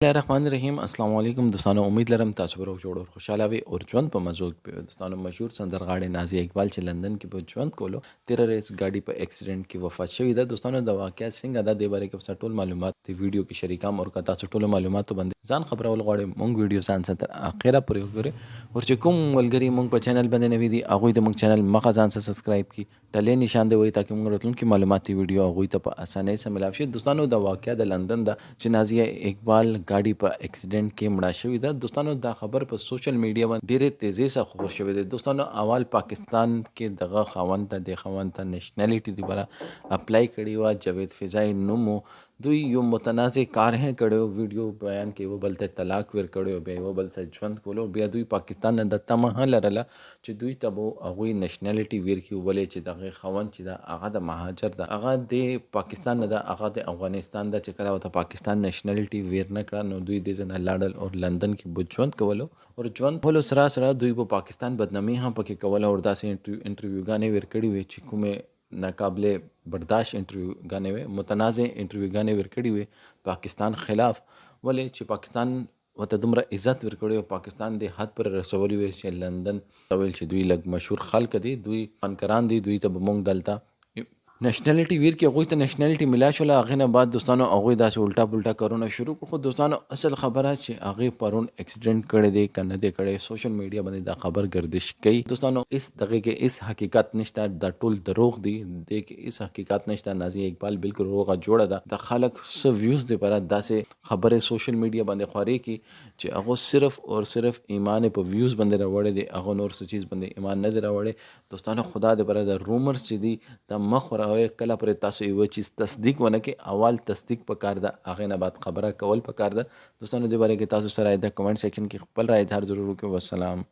रहीम अस्सलाम वालेकुम दोस्तों, उम्मीद लरम तासु बरोग जोड़ और खुशहाल आवे और ژوند په مزوج په دوستانو مشهور سندرغاړي نازیه اقبال چې لندن کې په ژوند کولو 13 ریس गाड़ी په اکسیډنټ کې وفات شوې ده. دوستانو د واقعیت څنګه ده د باره کې ټول معلومات د ویډیو کې شریکام او کتا ټول معلوماتو باندې ځان خبرول غواړي مونږ ویډیو ځان تر اخره پورې وګورئ او چې کوم ولګري مونږ په چینل باندې نوی دي هغه د مونږ چینل مخه ځان سبسکرایب کی ټلې نشان دی وي تاکي مونږ راتلونکي معلوماتي ویډیو هغه ته په اسانۍ سره ملاوي شي. دوستانو د واقعیت د لندن د چې نازیه اقبال गाड़ी په اکسیډنټ کې مړه شوې ده. دوستانو دا خبر په سوشل میډیا باندې ډېرې تیزی سره خبر شوې ده. دوستانو اول پاکستان کې دغه خاوند ته د خاوند ته نېشنلټي دی بره اپلای کړی و جاوید فضای نومو دوی یو متنازع کار هه کړو ویډیو بیان کې و بلته طلاق ور کړو بیا و بل سره ژوند کولو بیا دوی پاکستان نه د تمه لرله چې دوی ته هغه نېشنلټي ور کی ولې چې دغه خاوند چې دا هغه د مهاجر ده هغه د پاکستان نه ده هغه د افغانستان ده چې کله ته پاکستان نېشنلټي ور نه کړه نو دوی د ځنه لاړل او لندن کې بوجوند کولو او ژوند کولو سره دوی په پاکستان بدنامي هم پکې کوله او داسې انټرویو غانې ور کړی وي چې کومه ناقابل برداشت انټرویو غانې وي متنازع انټرویو غانې ور کړی وي پاکستان خلاف ولې چې پاکستان وته دومره عزت ورکړي او پاکستان د حد پر رسولي وي چې لندن ویل چې دوی لګ مشهور خلک دي دوی فنکران دي دوی ته بمونږ دلته نېشنلټي ویر کې هغوی ته نېشنلټي ملا شوله هغې نه بعد دوستانو هغوی داسې الټا پلټا کارونه شروع کړو. خو دوستانو اصل خبره چې هغې پرون اکسیډنټ کړی دی که نه دی کړی سوشل میډیا باندې دا خبر گردش کوي. دوستانو اس دغې کې اس حقیقت نشته دا ټول دروغ دي دې کې اس حقیقت نشته. نازیه اقبال بالکل روغه جوړه ده د خلک څه ویوز دپاره داسې خبرې سوشل میډیا باندې خورې کړي چې هغه صرف اور صرف ایمان په ویوز باندې راوړی دی هغه نور څه چیز باندې ایمان نه دی راوړی. دوستانو خدا دپاره د رومرز چې دي د مخ کله پر تاسو یو چیز تصدیق ونه کې اول تصدیق پکار ده هغه نه بعد خبره کول پکار ده. دوستانو دې باره کې تاسو سره د کمنټ سیکشن کې خپل رائے اظهار ضرور وکړئ. والسلام.